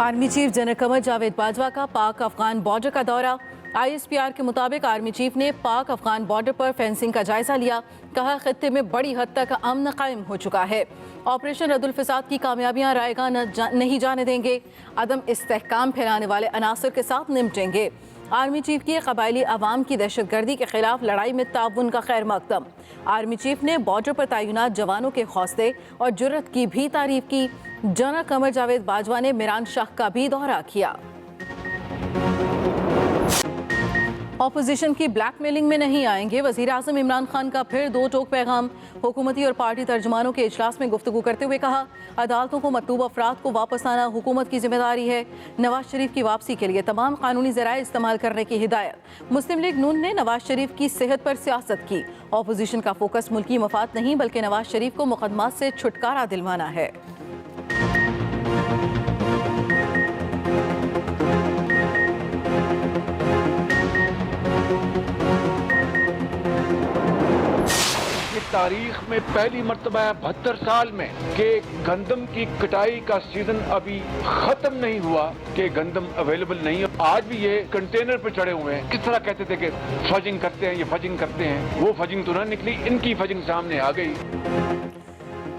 Army chief general Qamar Javed Bajwa का पाक Afghan border का दौरा। ISPR के मुताबिक आर्मी चीफ ने पाक अफगान बॉर्डर पर फेंसिंग का जायजा लिया। कहा खित्ते में बड़ी हद तक अमन कायम हो चुका है। ऑपरेशन रद्दुल फिसाद की कामयाबियां रायगा नहीं जाने देंगे। अदम इस्तेहकाम फैलाने वाले अनासर के साथ निपटेंगे। आर्मी चीफ की कबायली अवाम की दहशतगर्दी के खिलाफ लड़ाई में ताउन का खैर मकदम। आर्मी चीफ ने बॉर्डर पर तैनात जवानों के हौसले और जुर्रत की भी तारीफ की। जनरल कमर जावेद बाजवा ने मीरान शाह का भी दौरा किया। ऑपोजिशन की ब्लैकमेलिंग में नहीं आएंगे, वजीर आजम इमरान खान का फिर दो टोक पैगाम। हुकूमती और पार्टी तर्जुमानों के इजलास में गुफ्तगू करते हुए कहा, अदालतों को मतलूब अफराद को वापस आना हुकूमत की जिम्मेदारी है। नवाज शरीफ की वापसी के लिए तमाम कानूनी ज़राए इस्तेमाल करने की हिदायत। मुस्लिम लीग नून ने नवाज शरीफ की सेहत पर सियासत की। ऑपोजिशन का फोकस मुल्की मफाद नहीं बल्कि नवाज शरीफ को मुकदमात से छुटकारा दिलवाना है। तारीख में पहली मर्तबा 72 साल में कि गंदम की कटाई का सीजन अभी खत्म नहीं हुआ, कि गंदम अवेलेबल नहीं है। आज भी ये कंटेनर पे चढ़े हुए हैं। किस तरह कहते थे कि फजिंग करते हैं, ये फजिंग करते हैं, वो फजिंग तो ना निकली, इनकी फजिंग सामने आ गई।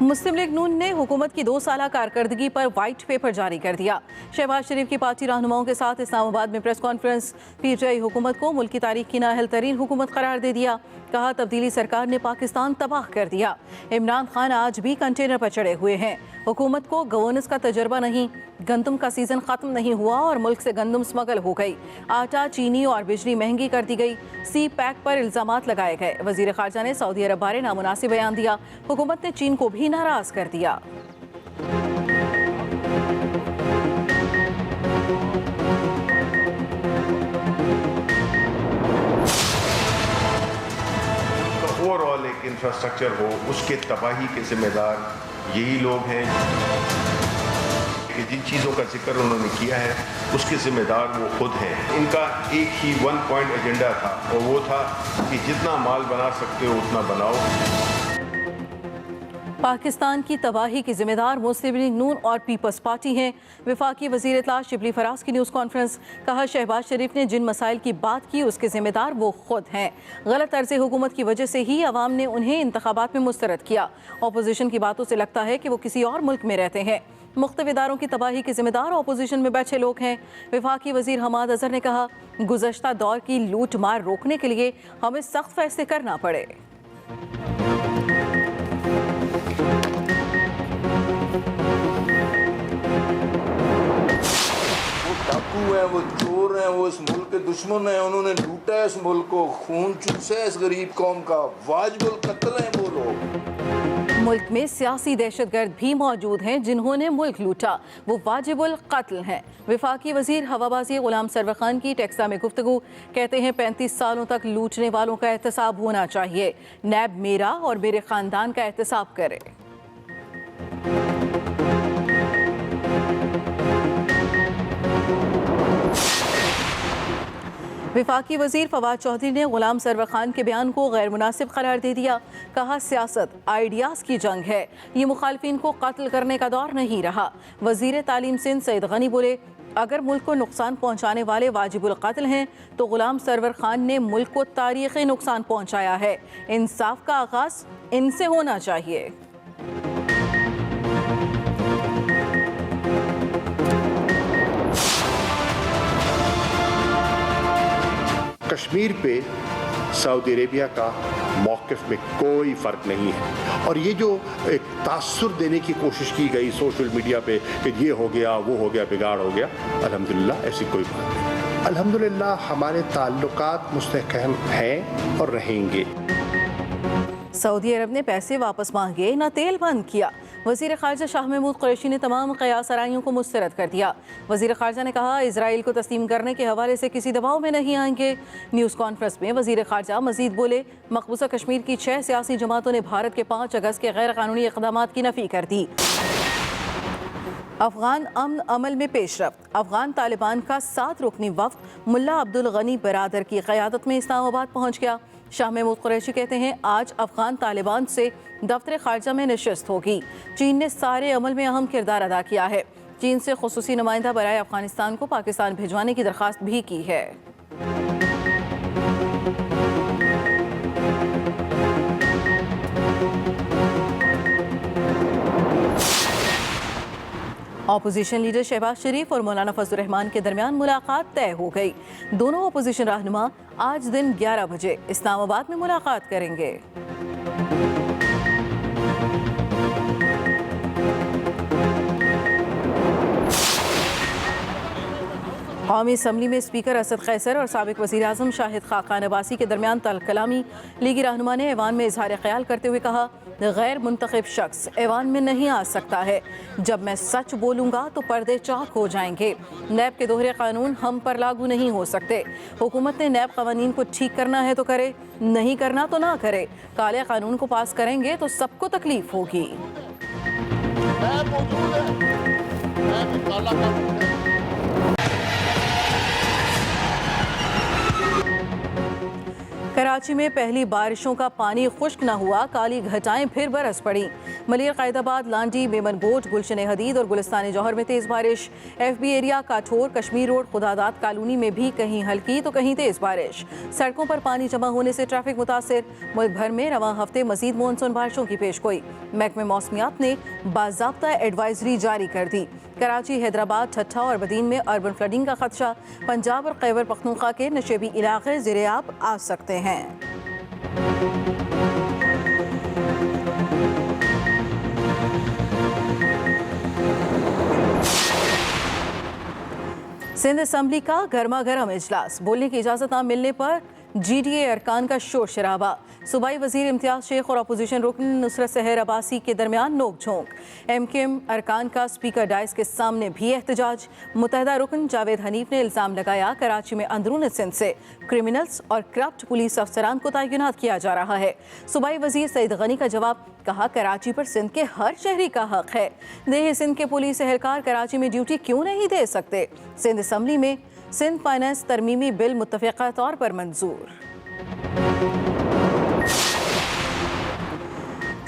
मुस्लिम लीग नून ने हुकूमत की 2 साला कारकर्दगी पर वाइट पेपर जारी कर दिया। शहबाज शरीफ की पार्टी रहनुमाओं के साथ इस्लामाबाद में प्रेस कॉन्फ्रेंस। PTI हुकूमत को मुल्क की तारीख की नाअहल तरीन हुकूमत करार दे दिया। कहा, तब्दीली सरकार ने पाकिस्तान तबाह कर दिया। इमरान खान आज भी कंटेनर पर चढ़े हुए हैं। हुकूमत को गवर्नेंस का तजर्बा नहीं। गंदम का सीजन खत्म नहीं हुआ और मुल्क से गंदम स्मगल हो गई। आटा, चीनी और बिजली महंगी कर दी गई। CPEC पर इल्जामात लगाए गए। वजीर खारजा ने सऊदी अरब बारे नामुनासिब बयान दिया। हुकूमत ने चीन को भी नाराज कर दिया। ओवरऑल एक इंफ्रास्ट्रक्चर हो, उसके तबाही के जिम्मेदार यही लोग हैं। कि जिन चीज़ों का जिक्र उन्होंने किया है उसके जिम्मेदार वो खुद हैं। इनका एक ही 1 पॉइंट एजेंडा था और वो था कि जितना माल बना सकते हो उतना बनाओ। पाकिस्तान की तबाही की जिम्मेदार मुस्लिम लीग नून और पीपल्स पार्टी हैं। वफाकी वजीर इत्तलात शिबली फराज की न्यूज़ कॉन्फ्रेंस। कहा, शहबाज शरीफ ने जिन मसाइल की बात की उसके जिम्मेदार वो खुद हैं। गलत तर्ज हुकूमत की वजह से ही अवाम ने उन्हें इंतखाबात में मुस्तरद किया। अपोजिशन की बातों से लगता है कि वो किसी और मुल्क में रहते हैं। मुख्तलिफ इदारों की तबाही के जिम्मेदार अपोजिशन में बैठे लोग हैं। वफाकी वजीर हमाद अजहर ने कहा, गुज़श्ता दौर की लूट मार रोकने के लिए हमें सख्त फैसले करना पड़े। डाकू है, वो चोर हैं, वो इस मुल्क के दुश्मन हैं। उन्होंने लूटा है इस मुल्क को, खून चूसा है इस गरीब कौम का। वाजिबुल कत्ल हैं वो लोग। मुल्क में सियासी दहशतगर्द भी मौजूद हैं जिन्होंने मुल्क लूटा, वो वाजिबुल कत्ल हैं। वफाकी वजीर हवाबाजी गुलाम सरवर खान की टेक्सा में गुफ्तगू। कहते हैं 35 सालों तक लूटने वालों का एहतसाब होना चाहिए। नैब मेरा और मेरे खानदान का एहतसाब करे। वफाकी वजीर फवाद चौधरी ने गुलाम सरवर खान के बयान को गैर मुनासिब करार दे दिया। कहा, सियासत आइडियाज़ की जंग है, ये मुखालफिन को कत्ल करने का दौर नहीं रहा। वजीर तालीम सिंध सईद गनी बोले, अगर मुल्क को नुकसान पहुँचाने वाले वाजिबुल कत्ल हैं तो गुलाम सरवर खान ने मुल्क को तारीख़ी नुकसान पहुँचाया है। इंसाफ का आगाज़ इनसे होना चाहिए। कश्मीर पे सऊदी अरेबिया का मौक़िफ़ में कोई फ़र्क नहीं है। और ये जो एक तासुर देने की कोशिश की गई सोशल मीडिया पे कि ये हो गया, वो हो गया, बिगाड़ हो गया, अल्हम्दुलिल्लाह ऐसी कोई बात नहीं। अल्हम्दुलिल्लाह हमारे ताल्लुकात मुस्तहकम हैं और रहेंगे। सऊदी अरब ने पैसे वापस मांगे, न तेल बंद किया। वज़ीर ख़ारजा शाह महमूद कुरैशी ने तमाम क़यास आराइयों को मुस्तरद कर दिया। वज़ीर ख़ारजा ने कहा, इजराइल को तस्लीम करने के हवाले से किसी दबाव में नहीं आएंगे। न्यूज़ कॉन्फ्रेंस में वज़ीर ख़ारजा मज़ीद बोले, मकबूजा कश्मीर की 6 सियासी जमातों ने भारत के 5 अगस्त के गैर कानूनी इक़दामात की नफ़ी कर दी। अफगान अमन अमल में पेशरफ्त। अफगान तालिबान का 7 रुकनी वफ़द मुल्ला अब्दुल गनी बरादर की क़यादत में इस्लामाबाद पहुँच गया। शाह महमूद कुरैशी कहते हैं, आज अफगान तालिबान से दफ्तर खारजा में नशिस्त होगी। चीन ने सारे अमल में अहम किरदार अदा किया है। चीन से खुसूसी नुमाइंदा बराए अफगानिस्तान को पाकिस्तान भिजवाने की दरख्वास्त भी की है। ऑपोजिशन लीडर शहबाज शरीफ और मौलाना फजल रहमान के दरमियान मुलाकात तय हो गई। दोनों ऑपोजिशन रहनुमा आज दिन 11 बजे इस्लामाबाद में मुलाकात करेंगे। कौमी असम्बली में स्पीकर असद कैसर और साबिक वज़ीर आज़म शाहिद खाकान अब्बासी के दरमियान तल्ख कलामी। लीगी रहनुमा ने ऐवान में इजहार ख्याल करते हुए कहा, गैर मुंतखब शख्स ऐवान में नहीं आ सकता है। जब मैं सच बोलूँगा तो पर्दे चाक हो जाएंगे। नैब के दोहरे कानून हम पर लागू नहीं हो सकते। हुकूमत ने नैब कवानीन को ठीक करना है तो करे, नहीं करना तो ना करे। काले कानून को पास करेंगे तो सबको तकलीफ होगी। कराची में पहली बारिशों का पानी खुश्क न हुआ, काली घटाएं फिर बरस पड़ी। मलिर कैदाबाद, लांडी, मेमनगोट, गुलशन हदीद और गुलिस्तान जौहर में तेज़ बारिश। FB area, Kathor, Kashmir road, Khudadad colony में भी कहीं हल्की तो कहीं तेज़ बारिश। सड़कों पर पानी जमा होने से ट्रैफिक मुतासिर। मुल्क भर में रवां हफ्ते मजीद मानसून बारिशों की पेशगोई। महकमे मौसमियात ने बाज़ाब्ता एडवाइजरी जारी कर दी। कराची, हैदराबाद, ठट्ठा और बदीन में अर्बन फ्लडिंग का खदशा। पंजाब और खैबर पख्तूनख्वा के नशेबी इलाके ज़ेर-ए-आब आ सकते हैं। सिंध असम्बली का गर्मा गर्म इजलास। बोलने की इजाज़त न मिलने पर GDA अरकान का शोर शराबा। सूबाई वजीर इम्तियाज शेख और अपोजिशन रुकन नुसरत सहर अब्बासी के दरमियान नोक झोंक। MKM अरकान का स्पीकर डाइस के सामने भी एहतजाज। मुतहदा रुकन जावेद हनीफ ने इल्ज़ाम लगाया, कराची में अंदरून सिंध से क्रिमिनल्स और करप्ट पुलिस अफसरान को तैनात किया जा रहा है। सूबाई वजीर सईद गनी का जवाब, कहा कराची पर सिंध के हर शहरी का हक है। देह सिंध के पुलिस एहलकार कराची में ड्यूटी क्यों नहीं दे सकते। सिंध असम्बली में सिंध फाइनेंस तरमीमी बिल मुत्तफ़िक़ा तौर पर मंजूर।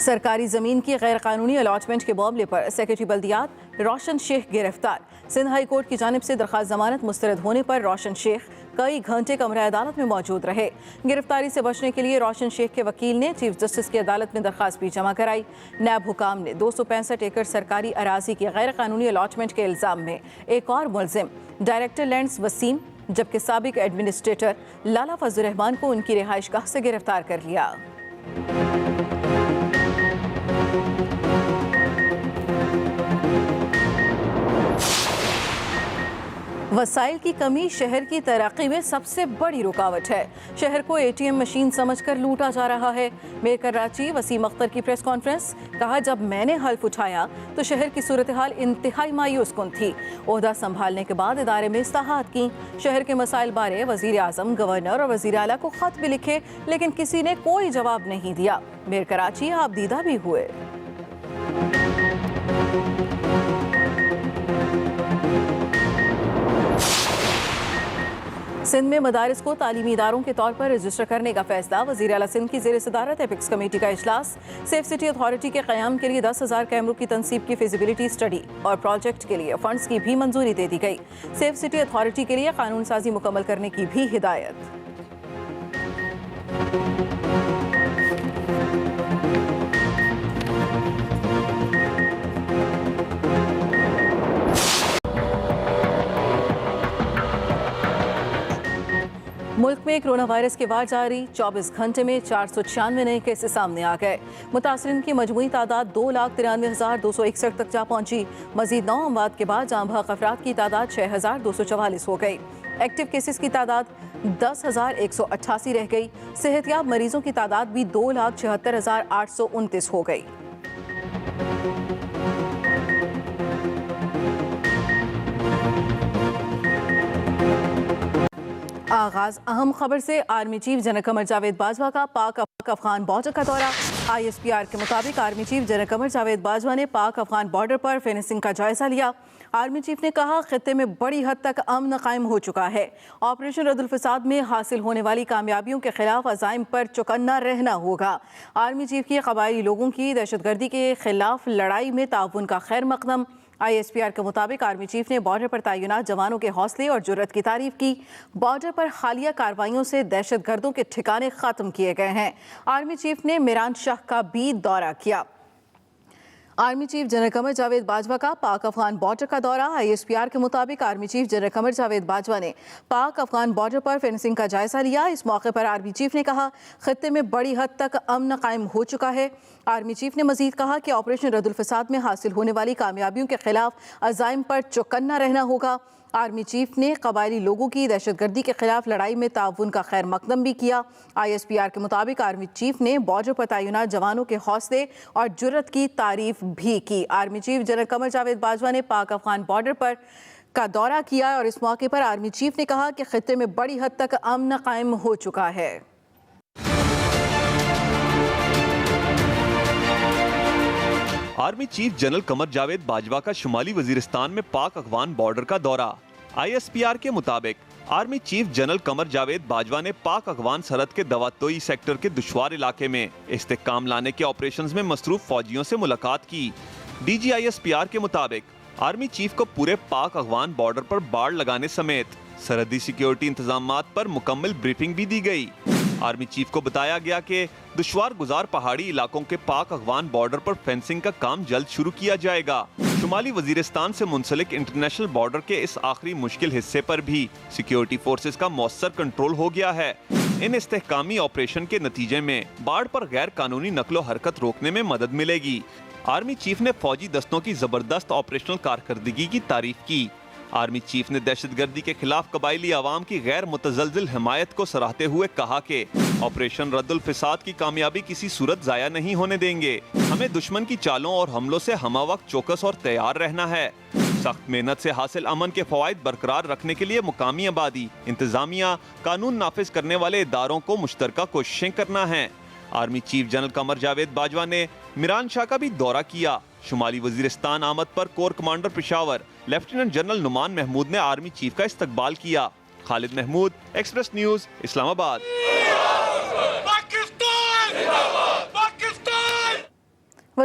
सरकारी ज़मीन की गैर कानूनी अलॉटमेंट के मामले पर सेक्रेटरी बल्दियात रोशन शेख गिरफ्तार। सिंध हाई कोर्ट की जानिब से दरख्वास्त जमानत मुस्तरद होने पर रोशन शेख कई घंटे कमरा अदालत में मौजूद रहे। गिरफ्तारी से बचने के लिए रोशन शेख के वकील ने चीफ जस्टिस की अदालत में दरख्वास्त भी जमा कराई। नैब हुकाम ने 265 एकड़ सरकारी अराजी की गैर कानूनी अलॉटमेंट के इल्ज़ाम में एक और मुलजिम डायरेक्टर लैंड्स वसीम, जबकि साबिक एडमिनिस्ट्रेटर लाला फजल रहमान को उनकी रिहाइशगाह से गिरफ्तार कर लिया। वसाइल की कमी शहर की तरक्की में सबसे बड़ी रुकावट है। शहर को ATM मशीन समझकर लूटा जा रहा है। मेयर कराची वसीम अख्तर की प्रेस कॉन्फ्रेंस, कहा जब मैंने हल्फ उठाया तो शहर की सूरत हाल इंतहाई मायूस कुन थी। ओहदा संभालने के बाद इदारे में इस्लाहात की। शहर के मसाइल बारे वजीर आज़म, गवर्नर और वजीर आला को खत भी लिखे, लेकिन किसी ने कोई जवाब नहीं दिया। मेयर कराची आप दीदा भी हुए। सिंध में मदारिस को तालीमी इदारों के तौर पर रजिस्टर करने का फैसला। वज़ीर आला सिंध की ज़ेर सदारत एपिक्स कमेटी का इजलास। सेफ सिटी अथॉरिटी के क़याम के लिए 10,000 कैमरों की तनसीब की फिजिबिलिटी स्टडी और प्रोजेक्ट के लिए फंड्स की भी मंजूरी दे दी गई। सेफ सिटी अथॉरिटी के लिए कानून साजी मुकम्मल करने की भी हिदायत। मुल्क में कोरोना वायरस के वार जारी। 24 घंटे में 496 नए केसेस सामने आ गए। मुतासरीन की मजमूई तादाद 2,93,261 तक जा पहुंची। मजीद 9 अमवात के बाद जाँ बहक अफराद की तादाद 6,244 हो गई। एक्टिव केसेस की तादाद 10,188 रह गई। सेहतयाब मरीजों की तादाद भी 2,76,829 हो गई। आगाज अहम खबर से। Army chief general Qamar Javed Bajwa का पाक अफगान बॉर्डर का दौरा। ISPR के मुताबिक army chief general Qamar Javed Bajwa ने पाक अफगान बॉर्डर पर फिनिशिंग का जायजा लिया। आर्मी चीफ ने कहा खित्ते में बड़ी हद तक अमन कायम हो चुका है। ऑपरेशन रद्दुल फसाद में हासिल होने वाली कामयाबियों के खिलाफ अज़ाइम पर चौकन्ना रहना होगा। आर्मी चीफ की कबायली लोगों की दहशतगर्दी के खिलाफ लड़ाई में ताउन का खैर मकदम। ISPR के मुताबिक आर्मी चीफ ने बॉर्डर पर तैनात जवानों के हौसले और जुर्रत की तारीफ की। बॉर्डर पर हालिया कार्रवाइयों से दहशतगर्दों के ठिकाने खत्म किए गए हैं। आर्मी चीफ ने मीरान शाह का भी दौरा किया। Army chief general Qamar Javed Bajwa का पाक अफगान बॉर्डर का दौरा। ISPR के मुताबिक army chief general Qamar Javed Bajwa ने पाक अफगान बॉर्डर पर फेंसिंग का जायजा लिया। इस मौके पर आर्मी चीफ ने कहा, खत्ते में बड़ी हद तक अमन कायम हो चुका है। आर्मी चीफ ने मजीद कहा कि ऑपरेशन रद्दुल फसाद में हासिल होने वाली कामयाबियों के खिलाफ अज़ाइम पर चौकन्ना रहना होगा। आर्मी चीफ ने कबायली लोगों की दहशतगर्दी के खिलाफ लड़ाई में ताउन का खैर मकदम भी किया। ISPR के मुताबिक आर्मी चीफ ने बॉर्डर पर तैनात जवानों के हौसले और जुर्रत की तारीफ भी की। Army chief general Qamar Javed Bajwa ने पाक अफगान बॉर्डर पर का दौरा किया और इस मौके पर आर्मी चीफ ने कहा कि खित्ते में बड़ी हद तक अमन कायम हो चुका है। Army chief general Qamar Javed Bajwa का शुमाली वजीरिस्तान में पाक अफगान बॉर्डर का दौरा। ISPR के मुताबिक army chief general Qamar Javed Bajwa ने पाक अफगान सरहद के दवातोई सेक्टर के दुश्वार इलाके में इस्तेहकाम लाने के ऑपरेशंस में मसरूफ फौजियों से मुलाकात की। DG ISPR के मुताबिक आर्मी चीफ को पूरे पाक अफगान बॉर्डर पर बाड़ लगाने समेत सरहदी सिक्योरिटी इंतजामात पर मुकम्मल ब्रीफिंग भी दी गई। आर्मी चीफ को बताया गया कि दुश्वार गुजार पहाड़ी इलाकों के पाक अफगान बॉर्डर पर फेंसिंग का काम जल्द शुरू किया जाएगा। शुमाली वजीरिस्तान से मुंसलिक इंटरनेशनल बॉर्डर के इस आखिरी मुश्किल हिस्से पर भी सिक्योरिटी फोर्सेस का मौसर कंट्रोल हो गया है। इन इस्तेहकामी ऑपरेशन के नतीजे में बाढ़ पर गैर कानूनी नकलो हरकत रोकने में मदद मिलेगी। आर्मी चीफ ने फौजी दस्तों की जबरदस्त ऑपरेशनल कारकर्दगी की तारीफ की। आर्मी चीफ ने दहशतगर्दी के खिलाफ कबायली आवाम की गैर मुतजलजिल हिमायत को सराहते हुए कहा कि ऑपरेशन रद्दुल फिसाद की कामयाबी किसी सूरत जाया नहीं होने देंगे। हमें दुश्मन की चालों और हमलों से हमावक्त चौकस और तैयार रहना है। सख्त मेहनत से हासिल अमन के फवायद बरकरार रखने के लिए मुकामी आबादी, इंतजामिया, कानून नाफिज करने वाले इदारों को मुश्तरका कोशिशें करना है। Army chief general Qamar Javed Bajwa ने मीरान शाह का भी दौरा किया। शुमाली वजीरिस्तान आमद पर core commander Peshawar lieutenant general Numan Mahmood ने आर्मी चीफ का इस्तकबाल किया। Khalid Mahmood, express news, Islamabad.